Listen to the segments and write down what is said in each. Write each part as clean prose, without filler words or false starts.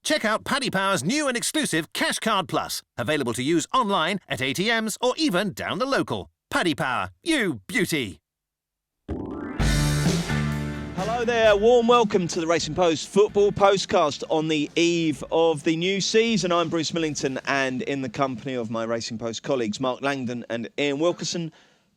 Check out Paddy Power's new and exclusive Cash Card Plus, available to use online, at ATMs, or even down the local. Paddy Power, you beauty. Hello there, warm welcome to the Racing Post Football Postcast on the eve of the new season. I'm Bruce Millington, and in the company of my Racing Post colleagues Mark Langdon and Ian Wilkerson,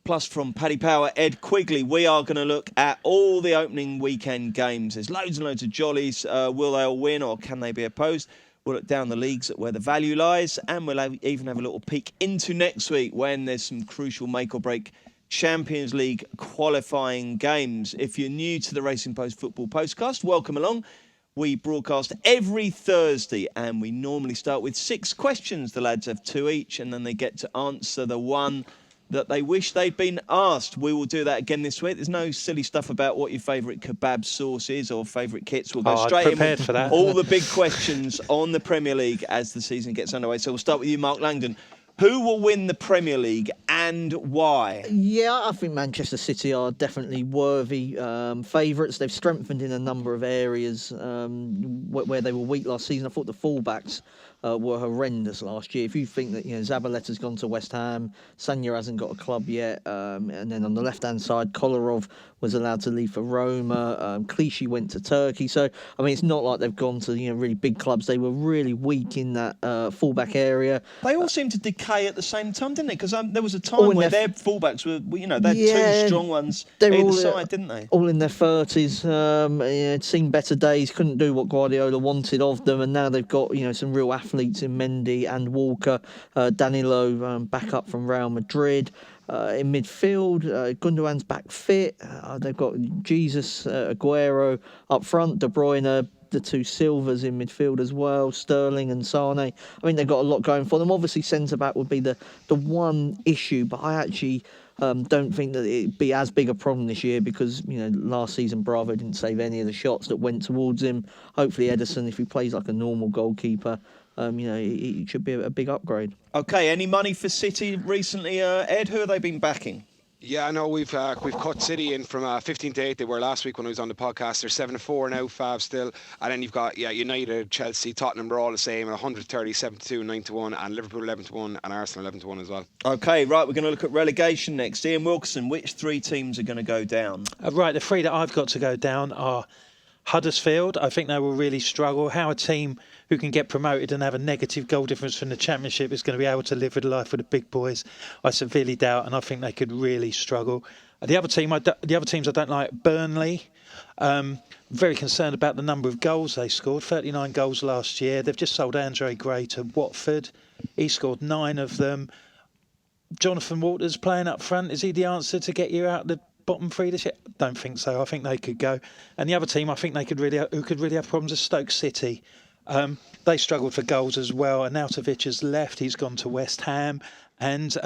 plus from Paddy Power, Ed Quigley, we are going to look at all the opening weekend games. There's loads and loads of jollies. Will they all win, or can they be opposed? We'll look down the leagues at where the value lies, and we'll even have a little peek into next week when there's some crucial make or break Champions League qualifying games. If you're new to the Racing Post Football Postcast, welcome along. We broadcast every Thursday, and we normally start with 6 questions. The lads have 2 each, and then they get to answer the one that they wish they'd been asked. We will do that again this week. There's no silly stuff about what your favourite kebab sauce is or favourite kits. We'll go straight in with for that. all the big questions on the Premier League as the season gets underway. So we'll start with you, Mark Langdon. Who will win the Premier League and why? Yeah, I think Manchester City are definitely worthy favourites. They've strengthened in a number of areas where they were weak last season. I thought the fullbacks were horrendous last year. If you think that Zabaletta's gone to West Ham, Sanya hasn't got a club yet, and then on the left-hand side, Kolarov was allowed to leave for Roma. Clichy went to Turkey. So, I mean, it's not like they've gone to really big clubs. They were really weak in that fullback area. They all seem to decay at the same time, didn't they? Because there was a time where their fullbacks were, they had 2 strong ones either side, didn't they? All in their 30s. Had seen better days, couldn't do what Guardiola wanted of them, and now they've got some real athletes in Mendy and Walker. Danilo back up from Real Madrid. In midfield, Gundogan's back fit. They've got Jesus, Aguero up front, De Bruyne, the 2 Silvas in midfield as well, Sterling and Sane. I mean, they've got a lot going for them. Obviously, centre-back would be the one issue, but I actually don't think that it'd be as big a problem this year because, last season Bravo didn't save any of the shots that went towards him. Hopefully Ederson, if he plays like a normal goalkeeper, it should be a big upgrade. Okay, any money for City recently, Ed? Who have they been backing? Yeah, I know we've cut City in from 15 to 8. They were last week when I was on the podcast. They're 7-4 now, Fav still. And then you've got United, Chelsea, Tottenham. They're all the same. 130, 7-2, 9-1, and Liverpool 11-1, and Arsenal 11-1 as well. Okay, right. We're going to look at relegation next. Ian Wilkerson, which 3 teams are going to go down? Right, the 3 that I've got to go down are Huddersfield. I think they will really struggle. How a team who can get promoted and have a negative goal difference from the Championship is going to be able to live with life with the big boys, I severely doubt, and I think they could really struggle. The other teams I don't like, Burnley. Very concerned about the number of goals they scored. 39 goals last year. They've just sold Andre Gray to Watford. He scored 9 of them. Jonathan Walters playing up front. Is he the answer to get you out of the bottom 3 this year? Don't think so. I think they could go. And the other team I think who could really have problems is Stoke City. They struggled for goals as well. Arnautovic has left. He's gone to West Ham. And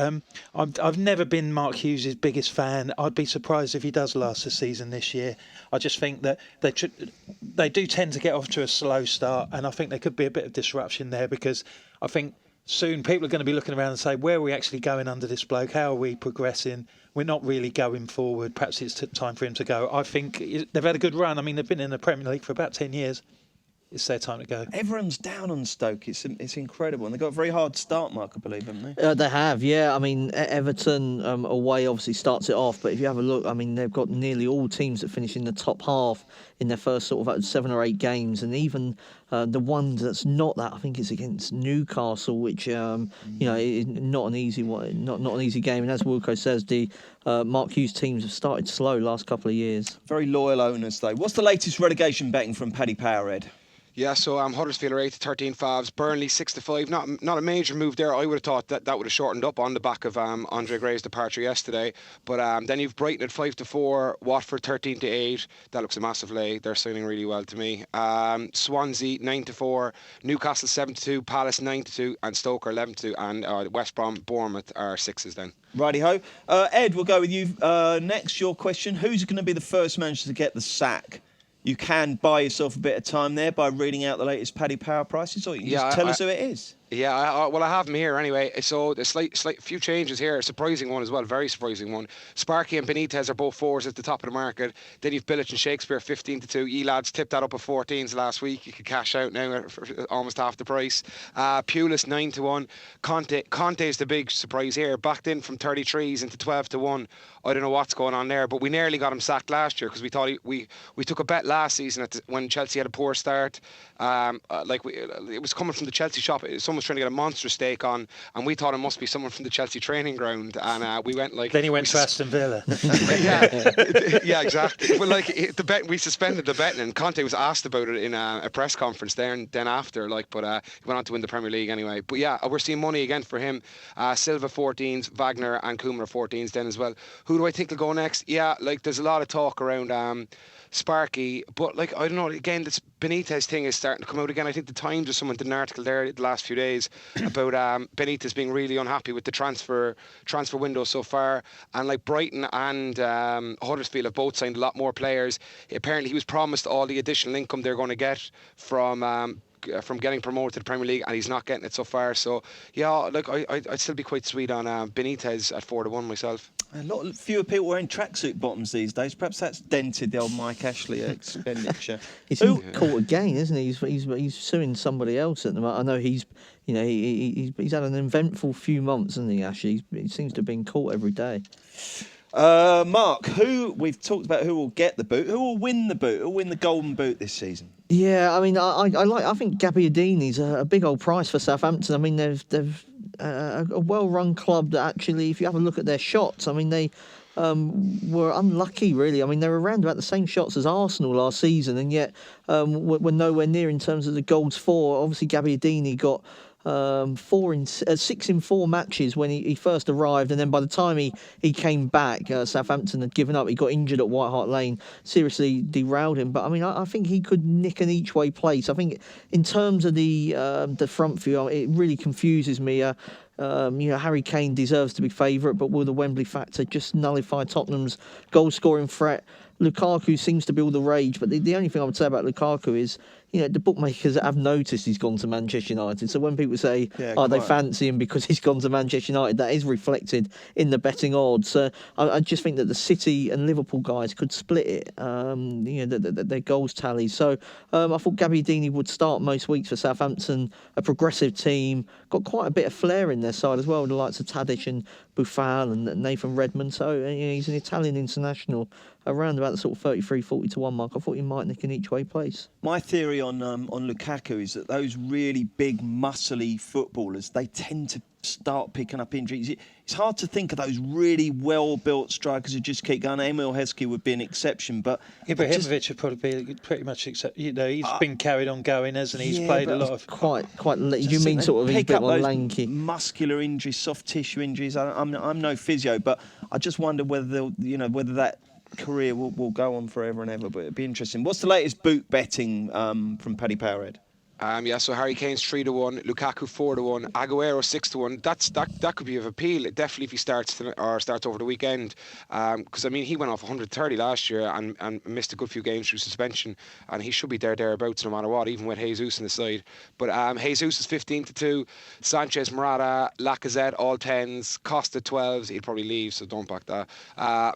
I've never been Mark Hughes' biggest fan. I'd be surprised if he does last the season this year. I just think that they do tend to get off to a slow start, and I think there could be a bit of disruption there because I think soon people are going to be looking around and say, where are we actually going under this bloke? How are we progressing? We're not really going forward. Perhaps it's time for him to go. I think they've had a good run. I mean, they've been in the Premier League for about 10 years. It's their time to go. Everyone's down on Stoke. It's incredible. And they've got a very hard start, Mark, I believe, haven't they? They have, yeah. I mean, Everton away obviously starts it off. But if you have a look, I mean, they've got nearly all teams that finish in the top half in their first sort of 7 or 8 games. And even the one that's not that, I think it's against Newcastle, which, is not an easy one, not an easy game. And as Wilco says, the Mark Hughes teams have started slow last couple of years. Very loyal owners, though. What's the latest relegation betting from Paddy Power, Ed? Yeah, so Huddersfield are 8-13 Favs, Burnley 6-5. Not a major move there. I would have thought that would have shortened up on the back of Andre Gray's departure yesterday. But then you've Brighton at 5-4, Watford 13-8. That looks a massive lay. They're signing really well to me. Swansea 9-4, Newcastle 7-2, Palace 9-2, and Stoke are 11-2, and West Brom, Bournemouth are 6s then. Righty-ho. Ed, we'll go with you next. Your question: who's going to be the first manager to get the sack? You can buy yourself a bit of time there by reading out the latest Paddy Power prices, or you can just tell us who it is. Yeah, I have him here anyway. So the slight few changes here. A surprising one as well, very surprising one. Sparky and Benitez are both 4s at the top of the market. Then you've Bilic and Shakespeare 15-2. E-lads tipped that up at 14s last week. You could cash out now for almost half the price. Pulis 9-1. Conte is the big surprise here. Backed in from 33s into 12-1. I don't know what's going on there, but we nearly got him sacked last year because we thought we took a bet last season when Chelsea had a poor start. It was coming from the Chelsea shop. Someone was trying to get a monster stake on, and we thought it must be someone from the Chelsea training ground, and we went like. Then he went to Aston Villa. yeah, exactly. Well, the bet, we suspended the betting, and Conte was asked about it in a press conference there and then after, but he went on to win the Premier League anyway. But yeah, we're seeing money again for him. Silva 14s, Wagner and Koeman 14s then as well. Who do I think will go next? Yeah, there's a lot of talk around Sparky, but I don't know. Again, this Benitez thing is starting to come out again. I think the Times or someone did an article there the last few days about Benitez being really unhappy with the transfer window so far, and Brighton and Huddersfield have both signed a lot more players. Apparently, he was promised all the additional income they're going to get from getting promoted to the Premier League, and he's not getting it so far. So yeah, I'd still be quite sweet on Benitez at 4-1 myself. A lot fewer people wearing tracksuit bottoms these days. Perhaps that's dented the old Mike Ashley expenditure. He's caught again, isn't he? He's suing somebody else at the moment. I know he's had an eventful few months, hasn't he? Ashley, he seems to have been caught every day. Mark, we've talked about who will get the boot, who will win the boot, who will win the Golden Boot this season? Yeah, I mean, I think Gabbiadini's a big old price for Southampton. I mean, they've a well-run club that actually, if you have a look at their shots, I mean, they were unlucky, really. I mean, they were around about the same shots as Arsenal last season, and yet were nowhere near in terms of the goals for. Obviously, Gabbiadini got 6 in 4 matches when he first arrived, and then by the time he came back, Southampton had given up. He got injured at White Hart Lane, seriously derailed him. But I mean, I think he could nick an each way place. I think in terms of the front view, it really confuses me. Harry Kane deserves to be favourite, but will the Wembley factor just nullify Tottenham's goal scoring threat? Lukaku seems to be all the rage, but the only thing I would say about Lukaku is, the bookmakers have noticed he's gone to Manchester United. So when people say, they fancy him because he's gone to Manchester United, that is reflected in the betting odds. So I just think that the City and Liverpool guys could split it, their goals tally. So I thought Gabbiadini would start most weeks for Southampton, a progressive team, got quite a bit of flair in their side as well, the likes of Tadic and Buffal and Nathan Redmond. So he's an Italian international around about the sort of 33-40-1 mark. I thought he might nick an each way place. My theory on Lukaku is that those really big, muscly footballers, they tend to start picking up injuries. It's hard to think of those really well-built strikers who just keep going. Emil Heskey would be an exception, but Ibrahimovic would probably be pretty much except. He's been carried on going, hasn't he? He's played a lot of quite. You mean sort of he's a bit more lanky, muscular injuries, soft tissue injuries. I'm no physio, but I just wonder whether whether that career will go on forever and ever. But it'd be interesting. What's the latest boot betting from Paddy Powerhead? So Harry Kane's 3-1, Lukaku 4-1, Aguero 6-1. That could be of appeal. Definitely if he starts over the weekend, because he went off 130 last year and missed a good few games through suspension, and he should be thereabouts no matter what, even with Jesus in the side. But Jesus is 15-2, Sanchez, Morata, Lacazette all 10s, Costa 12s. He'll probably leave, so don't back that.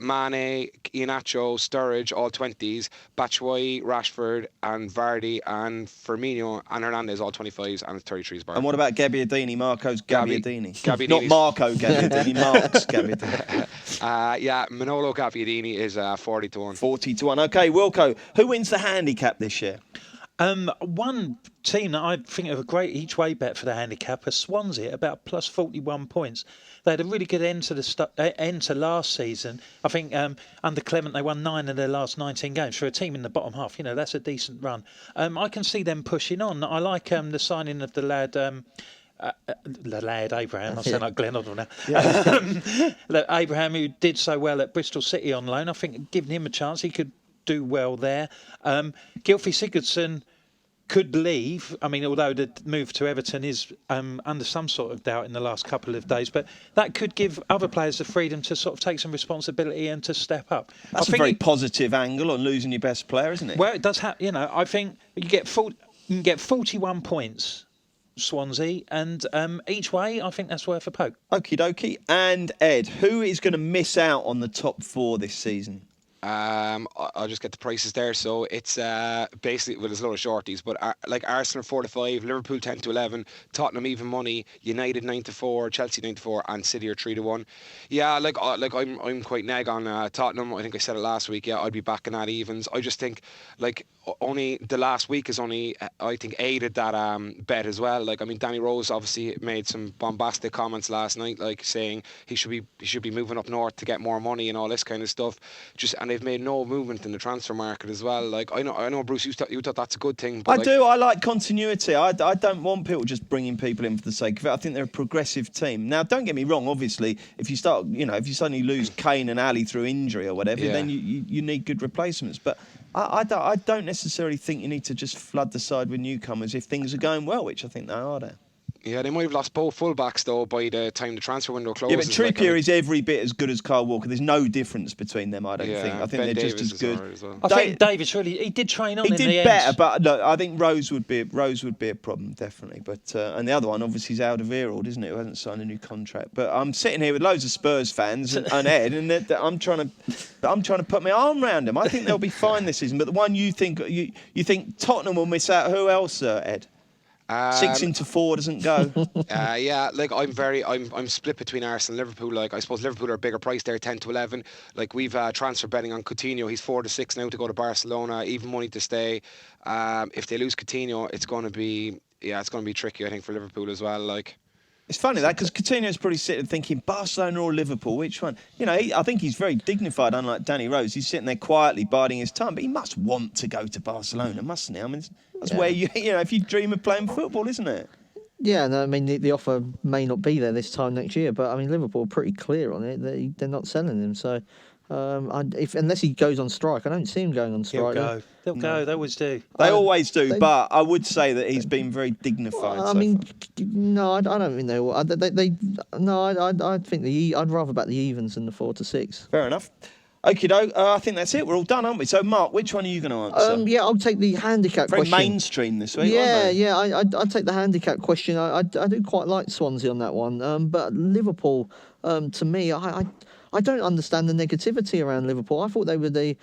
Mane, Iheanacho, Sturridge all 20s, Batshuayi, Rashford, and Vardy and Firmino and Hernandez all 25s and 33s bar. And what about Gabbiadini? Marco's Gabbiadini. Not Marco Gabbiadini, Mark's Gabbiadini. Manolo Gabbiadini is 40-1. 40-1. Okay, Wilco, who wins the handicap this year? One team that I think of a great each way bet for the handicap is Swansea, about plus 41 points. They had a really good end to last season. I think under Clement they won 9 of their last 19 games. For a team in the bottom half, that's a decent run. I can see them pushing on. I like the signing of the lad Abraham. I sound like Glenn Oddle now. Yeah. Abraham, who did so well at Bristol City on loan. I think giving him a chance, he could do well there. Gylfi Sigurdsson could leave. Although the move to Everton is under some sort of doubt in the last couple of days, but that could give other players the freedom to sort of take some responsibility and to step up. That's a very positive angle on losing your best player, isn't it? Well, it does have. I think you can get 41 points Swansea, and each way, I think that's worth a poke. Okie dokie. And Ed, who is going to miss out on the top 4 this season? I'll just get the prices there. So it's basically, well, there's a lot of shorties, but like Arsenal 4-5, Liverpool 10-11, Tottenham even money, United 9-4, Chelsea 9-4, and City are 3-1. Yeah, like I'm quite neg on Tottenham. I think I said it last week. Yeah, I'd be backing that evens. I just think like only the last week has only I think aided that bet as well. Like I mean, Danny Rose obviously made some bombastic comments last night, like saying he should be moving up north to get more money and all this kind of stuff. And they've made no movement in the transfer market as well. Like I know, Bruce, you thought that's a good thing. But I like continuity. I don't want people just bringing people in for the sake of it. I think they're a progressive team. Now, don't get me wrong. Obviously, if you suddenly lose Kane and Ali through injury or whatever, then you need good replacements. But I don't necessarily think you need to just flood the side with newcomers if things are going well, which I think they are there. Yeah, they might have lost both fullbacks though by the time the transfer window closes. Yeah, but Trippier is every bit as good as Kyle Walker. There's no difference between them, I don't think. I think they're just as good. Well. I think Davis he did train on. He did better, but look, I think Rose would be a problem definitely. But and the other one obviously is Alderweireld, isn't it? Who hasn't signed a new contract. But I'm sitting here with loads of Spurs fans and Ed, and I'm trying to put my arm around them. I think they'll be fine this season. But the one you think Tottenham will miss out. Who else, Ed? 6-4 doesn't go. Yeah, like I'm split between Arsenal and Liverpool. Like I suppose Liverpool are a bigger price there, 10-11. Like we've transfer betting on Coutinho. He's 4-6 now to go to Barcelona. Even money to stay. If they lose Coutinho, it's going to be tricky. I think for Liverpool as well. Like. It's funny that because Coutinho's probably sitting thinking Barcelona or Liverpool, which one? I think he's very dignified, unlike Danny Rose. He's sitting there quietly biding his time, but he must want to go to Barcelona, mustn't he? I mean, that's where if you dream of playing football, isn't it? Yeah, no, I mean the offer may not be there this time next year, but I mean Liverpool are pretty clear on it. They're not selling him, so unless he goes on strike, I don't see him going on strike. They'll go. They always do. They always do, but I would say that he's been very dignified. I don't think they will. I think I'd rather back the evens than the 4-6. Fair enough. Okie doke. I think that's it. We're all done, aren't we? So, Mark, which one are you going to answer? I'll take the handicap very question. Mainstream this week. I'd take the handicap question. I do quite like Swansea on that one, but Liverpool, to me, I don't understand the negativity around Liverpool. I thought they were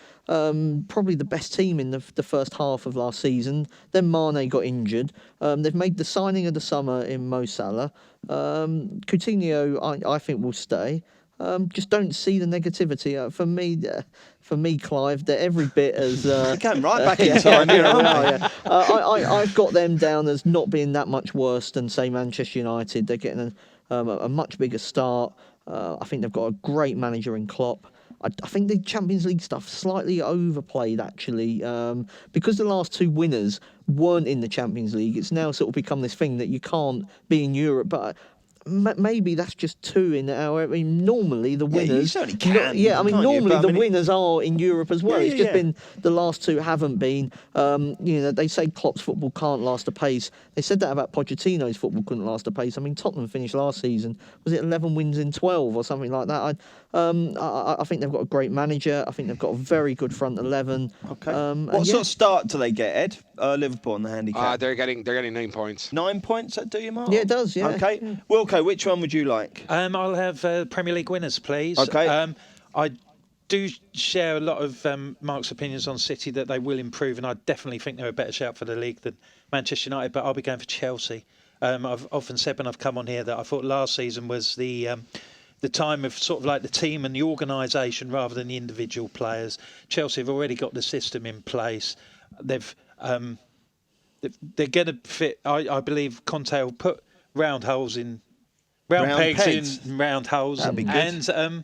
probably the best team in the first half of last season. Then Mane got injured. They've made the signing of the summer in Mo Salah. Coutinho, I think, will stay. Just don't see the negativity. For me, Clive, they're every bit as... Going right back in time here, aren't we? I've got them down as not being that much worse than, say, Manchester United. They're getting a much bigger start. I think they've got a great manager in Klopp. I think the Champions League stuff slightly overplayed, actually, because the last two winners weren't in the Champions League. It's now sort of become this thing that you can't be in Europe, but maybe that's just two in our. I mean, normally the winners. You certainly can. Normally the winners are in Europe as well. It's just been the last two haven't been. They say Klopp's football can't last a pace. They said that about Pochettino's football couldn't last a pace. I mean, Tottenham finished last season, was it 11 wins in 12 or something like that? I think they've got a great manager. I think they've got a very good front 11. Okay. What sort of start do they get, Ed? Liverpool on the handicap. They're getting 9 points. 9 points, that do you, Mark? Yeah, it does. Yeah. Okay. Yeah. Wilco, which one would you like? I'll have Premier League winners, please. Okay. I do share a lot of Mark's opinions on City that they will improve, and I definitely think they're a better shout for the league than Manchester United. But I'll be going for Chelsea. I've often said when I've come on here that I thought last season was the time of sort of like the team and the organisation rather than the individual players. Chelsea have already got the system in place. They're going to fit. I believe Conte will put round pegs in round holes. That'd be good. And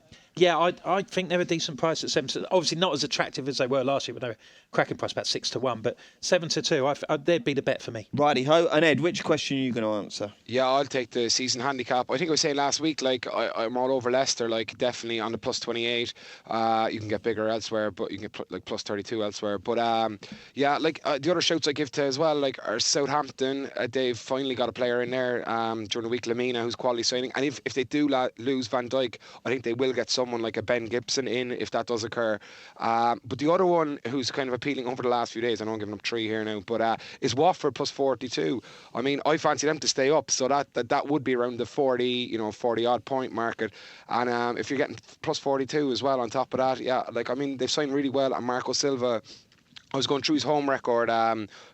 I think they're a decent price at 7. Obviously not as attractive as they were last year, but they're a cracking price, about 6-1. But 7-2, they'd be the bet for me. Righty ho. And Ed, which question are you going to answer? Yeah, I'll take the season handicap. I think I was saying last week, like I'm all over Leicester, like definitely on the plus 28. You can get bigger elsewhere, but you can get like plus 32 elsewhere. But the other shouts I give to as well, like are Southampton. They've finally got a player in there during the week, Lamina, who's quality signing. And if they do lose Van Dijk, I think they will get someone someone like a Ben Gibson in if that does occur. But the other one who's kind of appealing over the last few days, I know I'm giving up 3 here now, but is Watford plus 42. I mean, I fancy them to stay up, so that would be around the 40 odd point market. And if you're getting plus 42 as well on top of that, yeah, like, I mean, they've signed really well, and Marco Silva, I was going through his home record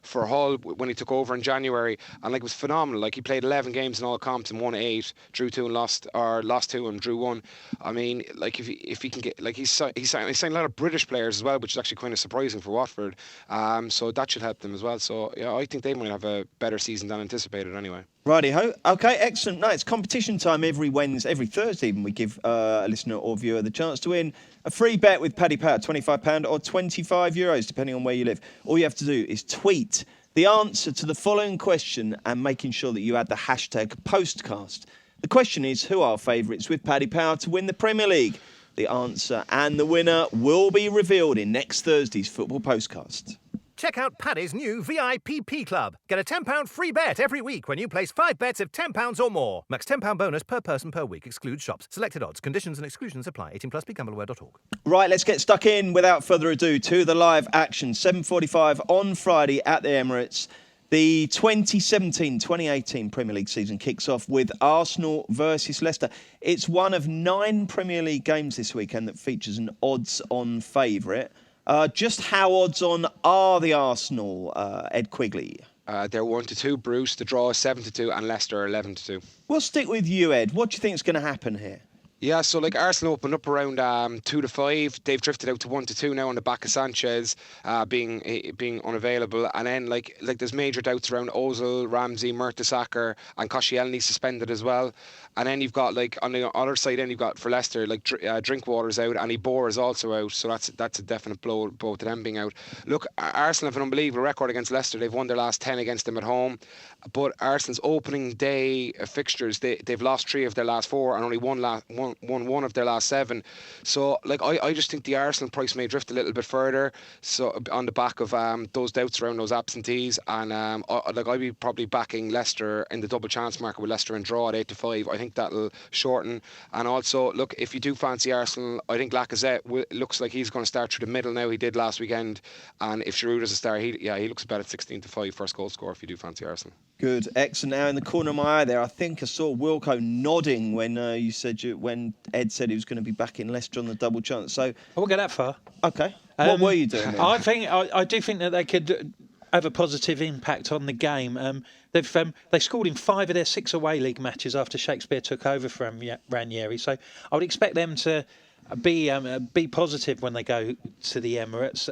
for Hull when he took over in January, and like, it was phenomenal. Like, he played 11 games in all comps and won 8, drew 2 and lost 2 and drew 1. I mean, like, if he can get, like, he's signed a lot of British players as well, which is actually kind of surprising for Watford. So that should help them as well. So yeah, I think they might have a better season than anticipated anyway. Righty-ho. Okay, excellent. No, it's competition time every Thursday even. We give a listener or viewer the chance to win a free bet with Paddy Power, £25 or €25, depending on where you live. All you have to do is tweet the answer to the following question and making sure that you add the hashtag Postcast. The question is, who are favourites with Paddy Power to win the Premier League? The answer and the winner will be revealed in next Thursday's Football Postcast. Check out Paddy's new VIPP Club. Get a £10 free bet every week when you place 5 bets of £10 or more. Max £10 bonus per person per week. Excludes shops. Selected odds. Conditions and exclusions apply. 18+. BeGambleAware.org. Right, let's get stuck in without further ado to the live action. 7:45 on Friday at the Emirates. The 2017-2018 Premier League season kicks off with Arsenal versus Leicester. It's one of 9 Premier League games this weekend that features an odds-on favourite. Just how odds-on are the Arsenal, Ed Quigley? They're 1-2, Bruce. The draw is 7-2, and Leicester are 11-2. We'll stick with you, Ed. What do you think is going to happen here? Yeah, so like Arsenal opened up around 2-5. They've drifted out to 1-2 now on the back of Sanchez being unavailable, and then like there's major doubts around Ozil, Ramsey, Mertesacker, and Koscielny suspended as well. And then you've got, like, on the other side, then you've got for Leicester, like, Drinkwater's out, and Ibor is also out, so that's a definite blow, both of them being out. Look, Arsenal have an unbelievable record against Leicester. They've won their last 10 against them at home, but Arsenal's opening day fixtures, they've lost 3 of their last 4 and only won one of their last 7. So, like, I just think the Arsenal price may drift a little bit further, so on the back of those doubts around those absentees, and I'd be probably backing Leicester in the double chance market with Leicester and draw at 8-5. I think that'll shorten. And also, look, if you do fancy Arsenal, I think Lacazette looks like he's going to start through the middle now. He did last weekend, and if Giroud is a star, he looks about at 16-5 first goal score if you do fancy Arsenal. Good, excellent. Now in the corner of my eye there, I think I saw Wilco nodding when when Ed said he was going to be back in Leicester on the double chance. So I won't go that far. Okay, what were you doing then? I do think that they could have a positive impact on the game. They scored in 5 of their 6 away league matches after Shakespeare took over from Ranieri. So I would expect them to be positive when they go to the Emirates.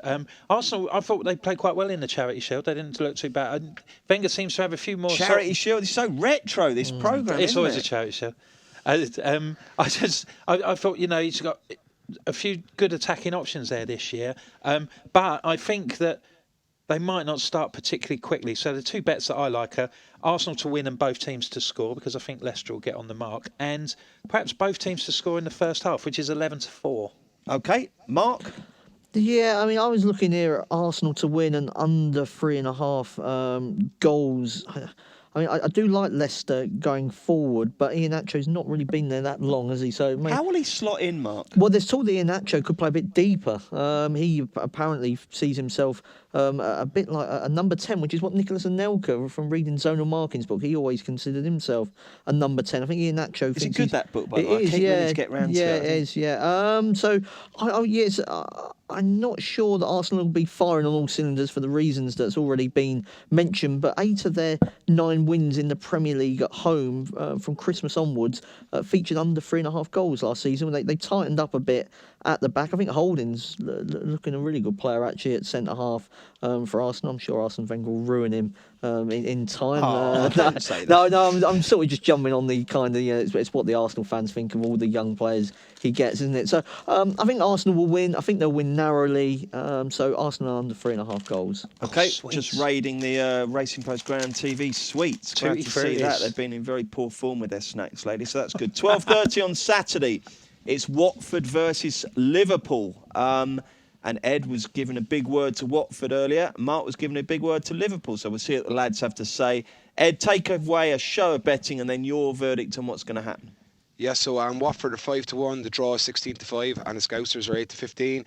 Arsenal, I thought they played quite well in the Charity Shield. They didn't look too bad. Wenger seems to have a few more... Charity Shield is so retro, this programme, It's always a Charity Shield. I thought, he's got a few good attacking options there this year. But I think that they might not start particularly quickly. So the 2 bets that I like are Arsenal to win and both teams to score, because I think Leicester will get on the mark, and perhaps both teams to score in the first half, which is 11-4. Okay, Mark? Yeah, I mean, I was looking here at Arsenal to win and under 3.5 goals. I mean, I do like Leicester going forward, but Iheanacho's not really been there that long, has he? So how will he slot in, Mark? Well, there's talk that Iheanacho could play a bit deeper. He apparently sees himself a bit like a number 10, which is what Nicholas Anelka, from reading Zonal Marking's book, he always considered himself a number 10. I think Iheanacho thinks... Is it good, that book, by the way? I keep meaning to get round to it. Yeah, it is, yeah. So, yes... I'm not sure that Arsenal will be firing on all cylinders for the reasons that's already been mentioned, but 8 of their 9 wins in the Premier League at home from Christmas onwards featured under 3.5 goals last season. They tightened up a bit at the back. I think Holding's looking a really good player actually at centre-half for Arsenal. I'm sure Arsene Wenger will ruin him in time. Don't say that. No, I'm sort of just jumping on the kind of, it's what the Arsenal fans think of all the young players he gets, isn't it? So I think Arsenal will win. I think they'll win narrowly. So Arsenal under 3.5 goals. Okay, just raiding the Racing Post Ground TV suites. Glad to see that. They've been in very poor form with their snacks lately, so that's good. 12:30 on Saturday. It's Watford versus Liverpool. And Ed was giving a big word to Watford earlier. Mark was giving a big word to Liverpool. So we'll see what the lads have to say. Ed, take away a show of betting and then your verdict on what's going to happen. Yeah, so Watford are 5-1, the draw is 16-5, and the Scousers are 8-15.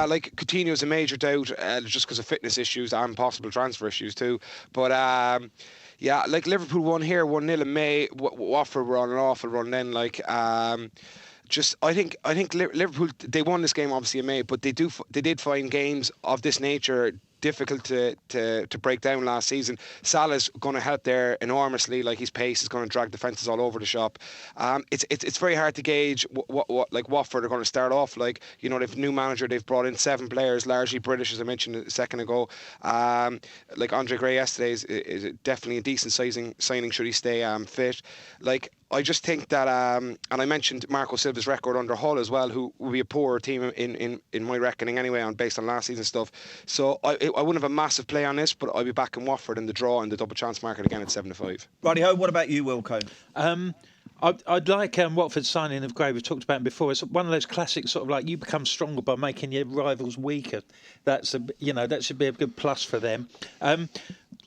Like Coutinho's a major doubt, just because of fitness issues and possible transfer issues too. But like Liverpool won here, 1-0 in May. Watford were on an awful run then. I think Liverpool, they won this game obviously in May, but they did find games of this nature difficult to break down last season. Salah's going to help there enormously. Like, his pace is going to drag defences all over the shop. It's very hard to gauge what like Watford are going to start off like. You know, they've a new manager. They've brought in 7 players, largely British, as I mentioned a second ago. Like Andre Gray yesterday is definitely a decent signing should he stay fit. Like, I just think that, and I mentioned Marco Silva's record under Hull as well, who will be a poorer team in my reckoning anyway, based on last seasson stuff. So I wouldn't have a massive play on this, but I'll be back in Watford in the draw in the double chance market again at 7-5. Righty-ho, what about you, Wilco? I'd like Watford's signing of Gray. We've talked about him before. It's one of those classic sort of like, you become stronger by making your rivals weaker. That should be a good plus for them.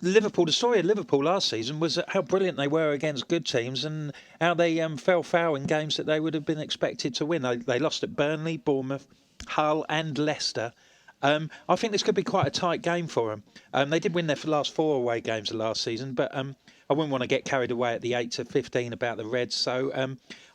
Liverpool, the story of Liverpool last season was how brilliant they were against good teams and how they fell foul in games that they would have been expected to win. They lost at Burnley, Bournemouth, Hull and Leicester. I think this could be quite a tight game for them. They did win their last 4 away games of last season, but I wouldn't want to get carried away at the 8-15 about the Reds. So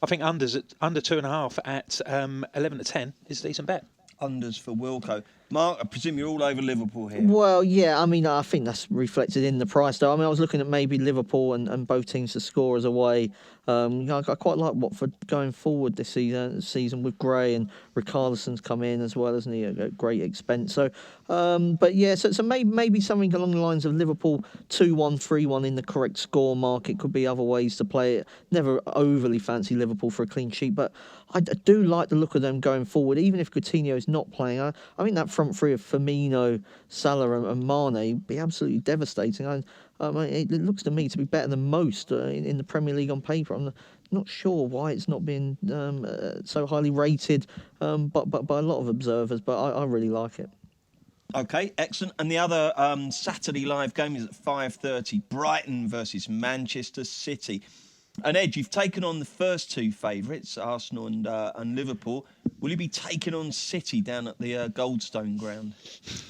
I think under 2.5 at 11-10 is a decent bet. Unders for Wilco. Mark, I presume you're all over Liverpool here. Well, yeah, I mean, I think that's reflected in the price, though. I mean, I was looking at maybe Liverpool and both teams to score as away. I quite like Watford going forward this season with Gray, and Richarlison's come in as well, hasn't he, at great expense. So, but yeah, so maybe something along the lines of Liverpool 2-1, 3-1 in the correct score market could be other ways to play it. Never overly fancy Liverpool for a clean sheet, but I do like the look of them going forward, even if Coutinho is not playing. I think that front three of Firmino, Salah and Mane be absolutely devastating. It looks to me to be better than most in the Premier League on paper. I'm not sure why it's not been so highly rated but by a lot of observers, but I really like it. Okay, excellent. And the other Saturday live game is at 5:30, Brighton versus Manchester City. And Ed, you've taken on the first 2 favourites, Arsenal and Liverpool. Will you be taking on City down at the Goldstone ground?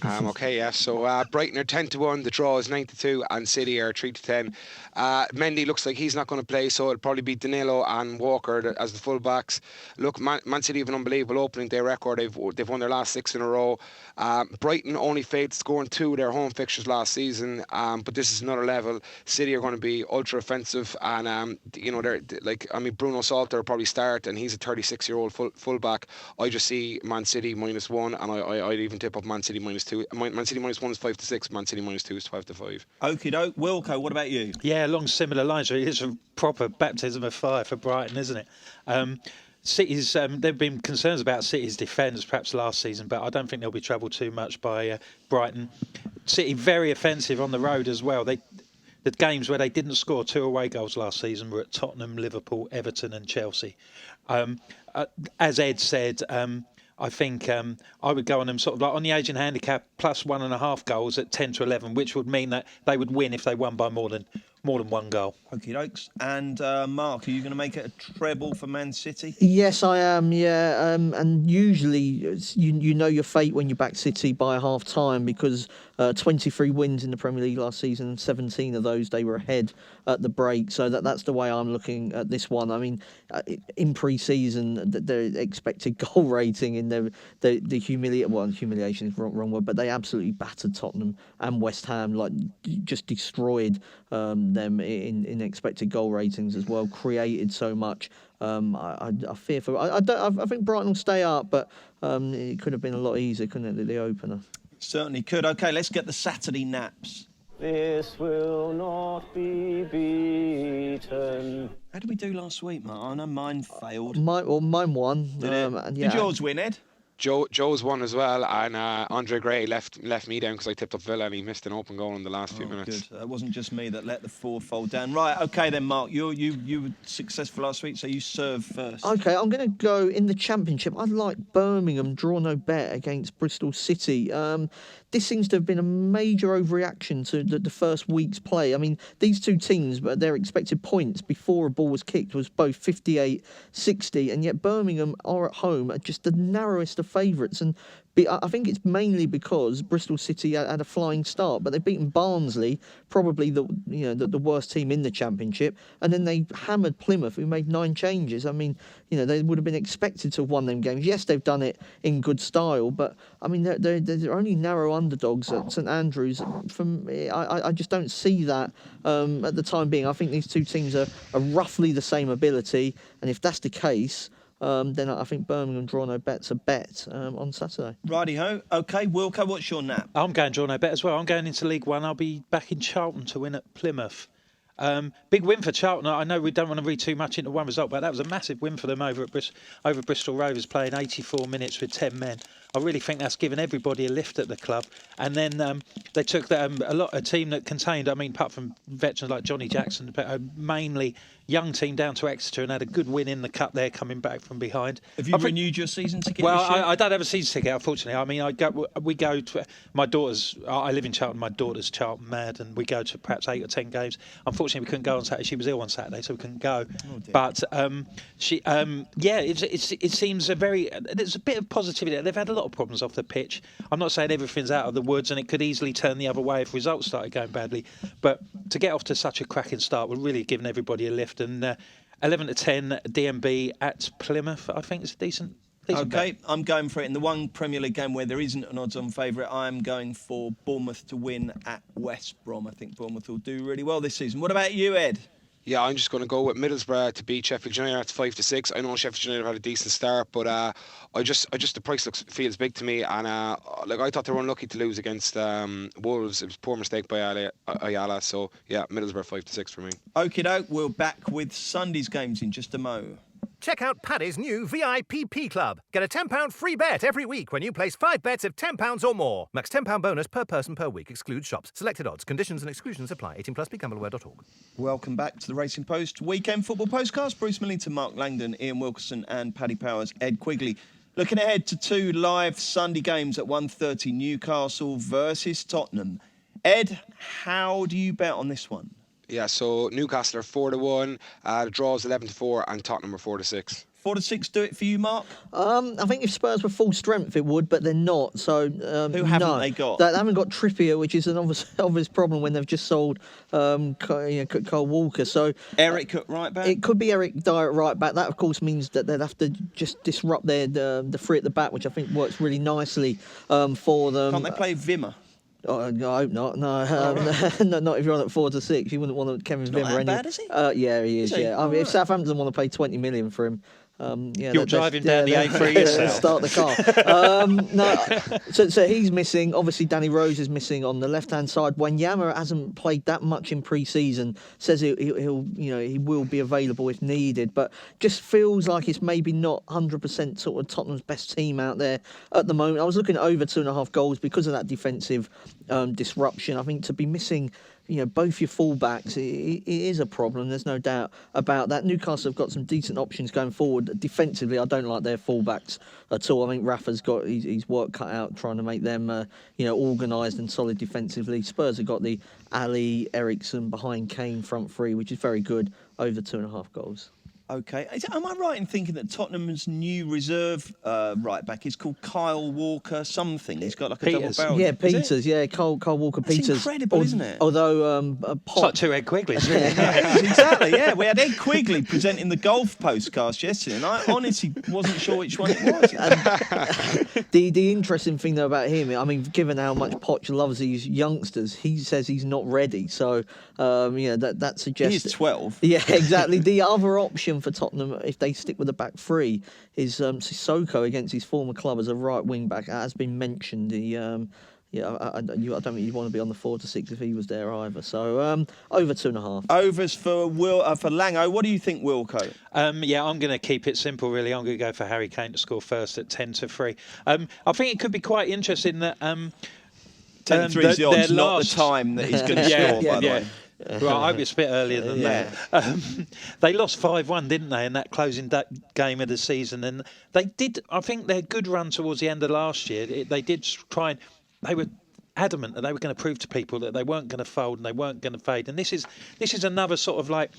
Okay, yeah. So Brighton are 10-1, the draw is 9-2, and City are 3-10. Mendy looks like he's not going to play, so it'll probably be Danilo and Walker as the fullbacks. Look, Man City have an unbelievable opening day record. They've won their last 6 in a row. Brighton only failed to score in 2 of their home fixtures last season, but this is another level. City are going to be ultra offensive, and they're like, I mean, Bruno Salter will probably start, and he's a 36-year-old fullback. I just see Man City -1, and I'd even tip up Man City -2. Man City -1 is 5-6, Man City -2 is 5-5. Okie doke. Wilco, what about you? Yeah, along similar lines. It's a proper baptism of fire for Brighton, isn't it? City's there've been concerns about City's defence perhaps last season, but I don't think they'll be troubled too much by Brighton. City very offensive on the road as well. The games where they didn't score 2 away goals last season were at Tottenham, Liverpool, Everton and Chelsea. As Ed said, I think I would go on them sort of like on the age and handicap plus 1.5 goals at 10-11, which would mean that they would win if they won by more than 1 goal. Okie dokes. And Mark, are you going to make it a treble for Man City? Yes, I am. Yeah, and usually you know your fate when you back City by half time, because 23 wins in the Premier League last season, 17 of those they were ahead at the break. So that's the way I'm looking at this one. I mean, in pre-season, their expected goal rating in the humiliation is wrong word, but they absolutely battered Tottenham and West Ham, like just destroyed them in expected goal ratings as well. Created so much. I fear for. I think Brighton will stay up, but it could have been a lot easier, couldn't it? The opener. Certainly could. Okay, let's get the Saturday naps. This will not be beaten. How did we do last week, Mark? I know mine failed. Mine won. Did it? And yeah, Did yours win, Ed? Joe's won as well, and Andre Gray left me down because I tipped up Villa and he missed an open goal in the last few minutes. Good. It wasn't just me that let the 4 fold down. Right, okay then, Mark. You were successful last week, so you serve first. Okay, I'm going to go in the Championship. I'd like Birmingham draw no bet against Bristol City. This seems to have been a major overreaction to the first week's play. I mean, these two teams, their expected points before a ball was kicked was both 58-60, and yet Birmingham are at home at just the narrowest of favourites. And I think it's mainly because Bristol City had a flying start, but they've beaten Barnsley, probably the worst team in the Championship, and then they hammered Plymouth, who made 9 changes. I mean, they would have been expected to have won them games. Yes, they've done it in good style, but I mean, they're only narrow underdogs at St Andrews. I just don't see that at the time being. I think these two teams are roughly the same ability, and if that's the case, then I think Birmingham draw no bet's a bet on Saturday. Righty-ho. Okay, Wilco, what's your nap? I'm going draw no bet as well. I'm going into League One. I'll be back in Charlton to win at Plymouth. Big win for Charlton. I know we don't want to read too much into one result, but that was a massive win for them over Bristol Rovers, playing 84 minutes with 10 men. I really think that's given everybody a lift at the club. And then they took a team that contained, apart from veterans like Johnny Jackson, but a mainly young team down to Exeter, and had a good win in the cup there, coming back from behind. Have you renewed your season ticket? Well, this year? I don't have a season ticket, unfortunately. I mean, we go to my daughter's. I live in Charlton. My daughter's Charlton mad, and we go to perhaps 8 or 10 games. Unfortunately, we couldn't go on Saturday. She was ill on Saturday, so we couldn't go. Oh dear. But it seems there's a bit of positivity. They've had a lot of problems off the pitch. I'm not saying everything's out of the woods, and it could easily turn the other way if results started going badly. But to get off to such a cracking start, we're really giving everybody a lift. And 11-10 DMB at Plymouth, I think it's a decent Okay, bet. I'm going for it. In the one Premier League game where there isn't an odds-on favourite, I'm going for Bournemouth to win at West Brom. I think Bournemouth will do really well this season. What about you, Ed? Yeah, I'm just going to go with Middlesbrough to beat Sheffield United. That's 5-6. I know Sheffield United had a decent start, but I just the price feels big to me, and I thought they were unlucky to lose against Wolves. It was a poor mistake by Ayala. So yeah, Middlesbrough 5-6 for me. Okie doke. We're back with Sunday's games in just a mo. Check out Paddy's new VIPP Club. Get a £10 free bet every week when you place 5 bets of £10 or more. Max £10 bonus per person per week. Excludes shops. Selected odds. Conditions and exclusions apply. 18+. BeGambleAware.org. Welcome back to the Racing Post Weekend Football Postcast. Bruce Millington, Mark Langdon, Ian Wilkerson and Paddy Powers, Ed Quigley. Looking ahead to 2 live Sunday games at 1:30, Newcastle versus Tottenham. Ed, how do you bet on this one? Yeah, so Newcastle are 4-1, the draw is 11-4, and Tottenham are 4-6. 4-6 do it for you, Mark? I think if Spurs were full strength, it would, but they're not. So who haven't they got? They haven't got Trippier, which is an obvious problem when they've just sold Kyle Walker. So Eric at right back. It could be Eric Dyer at right back. That of course means that they'd have to just disrupt the three at the back, which I think works really nicely for them. Can't they play Vimmer? Oh, I hope not. No, not if you're on at 4-6. You wouldn't want Kevin Vimmer. Not that bad, is he? Yeah, he is. Is he? If Southampton want to pay 20 million for him, You'll drive him down the A3 yourself. Start the car. So he's missing. Obviously, Danny Rose is missing on the left-hand side. Wanyama hasn't played that much in pre-season. Says he will be available if needed, but just feels like it's maybe not 100% sort of Tottenham's best team out there at the moment. I was looking at over 2.5 goals because of that defensive disruption. I think to be missing both your fullbacks, it is a problem. There's no doubt about that. Newcastle have got some decent options going forward. Defensively, I don't like their fullbacks at all. I think Rafa's got his work cut out trying to make them, organised and solid defensively. Spurs have got the Ali, Eriksson behind Kane front three, which is very good. Over 2.5 goals. Okay. Am I right in thinking that Tottenham's new reserve right back is called Kyle Walker something? He's got like a Peters. double barrel. Yeah, Peters. Yeah, Kyle Walker Peters. That's incredible, isn't it? Although It's like 2 Ed Quigleys, really. Exactly, yeah. We had Ed Quigley presenting the golf postcast yesterday, and I honestly wasn't sure which one it was. The interesting thing though about him, I mean, given how much Poch loves these youngsters, he says he's not ready. So that suggests He's 12. Yeah, exactly. The other option for Tottenham, if they stick with the back three, is Sissoko against his former club as a right wing back. That has been mentioned. I don't think you'd want to be on the 4 to 6 if he was there either. So over 2.5. Overs for for Lango. What do you think, Wilco? I'm going to keep it simple, really. I'm going to go for Harry Kane to score first at 10-3. I think it could be quite interesting that 10-3 is the odds, not the time that he's going to score, by the way. Well, I hope it's a bit earlier than that. They lost 5-1, didn't they, in that closing game of the season? And they did, I think, their good run towards the end of last year, they did try and... They were adamant that they were going to prove to people that they weren't going to fold and they weren't going to fade. And this is another sort of like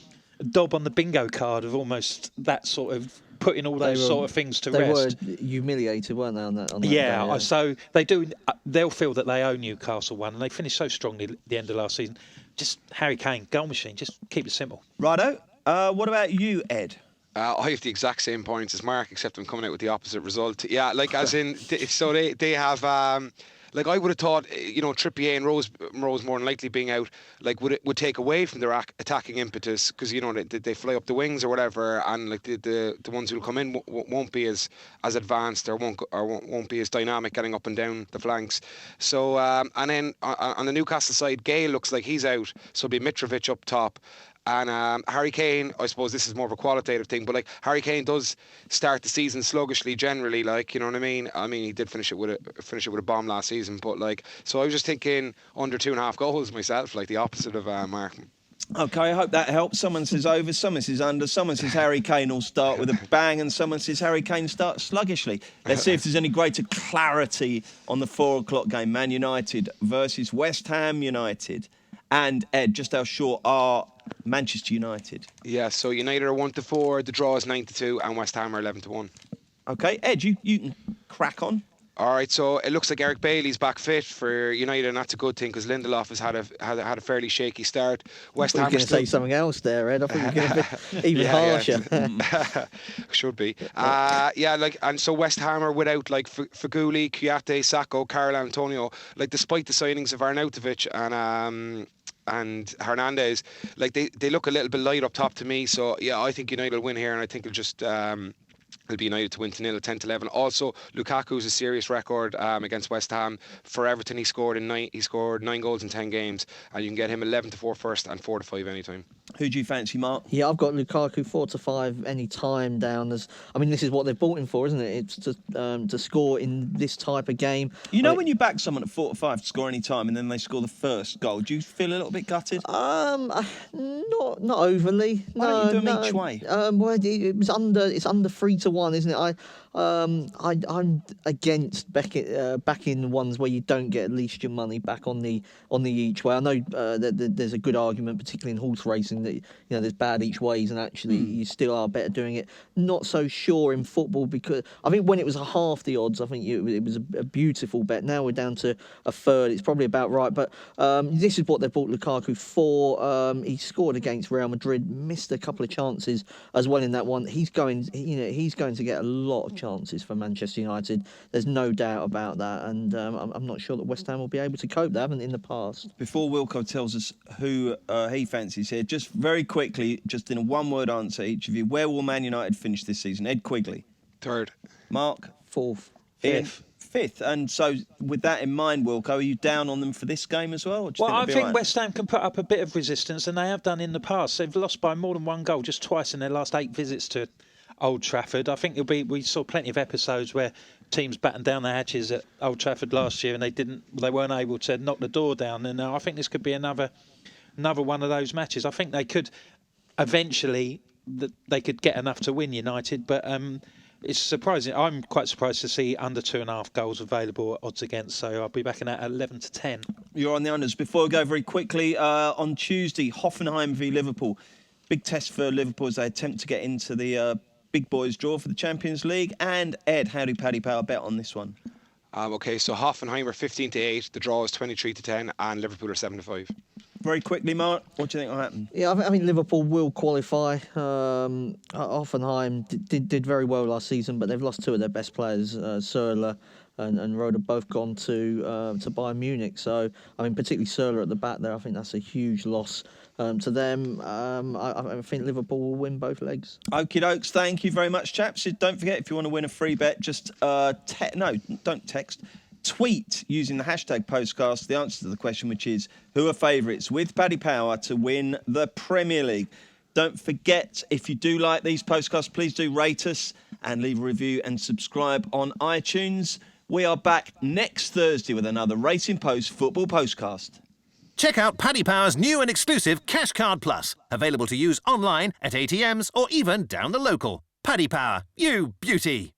dob on the bingo card of almost that sort of putting all those sort of things to rest. They were humiliated, weren't they, on that yeah, day, so they'll feel that they own Newcastle one, and they finished so strongly at the end of last season. Just Harry Kane, goal machine, just keep it simple. Righto. What about you, Ed? I have the exact same points as Mark, except I'm coming out with the opposite result. Yeah, like as in, so they have... Like I would have thought, Trippier and Rose more than likely being out, like would take away from their attacking impetus, because they fly up the wings or whatever, and like the ones who'll come in won't be as advanced or won't be as dynamic getting up and down the flanks. So and then on the Newcastle side, Gale looks like he's out, so it'll be Mitrovic up top. And Harry Kane, I suppose this is more of a qualitative thing, but like Harry Kane does start the season sluggishly generally, like, you know what I mean? I mean, he did finish it with a bomb last season, but like, so I was just thinking under 2.5 goals myself, like the opposite of Mark. Okay, I hope that helps. Someone says over, someone says under, someone says Harry Kane will start with a bang, and someone says Harry Kane starts sluggishly. Let's see if there's any greater clarity on the 4 o'clock game, Man United versus West Ham United. And Ed, just how short are Manchester United? Yeah, so United are 1-4, the draw is 9-2, and West Ham are 11-1. Okay, Ed, you can crack on. All right, so it looks like Eric Bailey's back fit for United, and that's a good thing because Lindelof has had a fairly shaky start. West Ham going to say something else there, Ed. I think you're going to be even harsher. Should be. And so West Ham are without like Faguli, Kouyaté, Sacco, Carl Antonio. Like despite the signings of Arnautovic and Hernandez, like they look a little bit light up top to me. So yeah, I think United will win here, and I think it'll just. It'll be United to win 2-0 at 10-11. Also, Lukaku's a serious record against West Ham. For Everton, he scored 9 goals in 10 games, and you can get him 11-4 first and 4-5 anytime. Who do you fancy, Mark? Yeah, I've got Lukaku 4-5 any time down. This is what they've bought him for, isn't it? It's to score in this type of game. When you back someone at 4-5 to score any time and then they score the first goal, do you feel a little bit gutted? Not overly. Why don't you do them each way? It's under 3-1, isn't it? I'm against backing ones where you don't get at least your money back on the each way. I know that there's a good argument, particularly in horse racing, that there's bad each ways, and actually you still are better doing it. Not so sure in football, because I think when it was half the odds, I think it was a beautiful bet. Now we're down to a third. It's probably about right, but this is what they bought Lukaku for. He scored against Real Madrid, missed a couple of chances as well in that one. He's going to get a lot of chances for Manchester United. There's no doubt about that, and I'm not sure that West Ham will be able to cope. They haven't in the past. Before Wilco tells us who he fancies here, just very quickly, just in a one-word answer each of you, where will Man United finish this season? Ed Quigley. 3rd. Mark. 4th. 5th. And so with that in mind, Wilco, are you down on them for this game as well? I think West Ham can put up a bit of resistance, and they have done in the past. They've lost by more than 1 goal just twice in their last 8 visits to Old Trafford. I think we saw plenty of episodes where teams battened down the hatches at Old Trafford last year, and they weren't able to knock the door down. And I think this could be another one of those matches. I think they could eventually they could get enough to win United, but it's surprising. I'm quite surprised to see under 2.5 goals available at odds against. So I'll be backing that at 11-10. You're on the unders. Before we go very quickly, on Tuesday, Hoffenheim v Liverpool. Big test for Liverpool as they attempt to get into the big boys draw for the Champions League. And Ed, how do Paddy Power bet on this one? Okay, so Hoffenheim are 15-8, the draw is 23-10, and Liverpool are 7-5. Very quickly, Mark, what do you think will happen? Yeah, I think Liverpool will qualify. Hoffenheim did very well last season, but they've lost 2 of their best players, Sörler and Roda, both gone to Bayern Munich. So, I mean, particularly Sörler at the back there, I think that's a huge loss to them. I think Liverpool will win both legs. Okie dokes, thank you very much, chaps. Don't forget, if you want to win a free bet, just don't text. tweet using the hashtag Postcast the answer to the question, which is who are favourites with Paddy Power to win the Premier League. Don't forget, if you do like these podcasts, please do rate us and leave a review and subscribe on iTunes. We are back next Thursday with another Racing Post Football Postcast. Check out Paddy Power's new and exclusive Cash Card Plus, available to use online, at ATMs, or even down the local. Paddy Power, you beauty!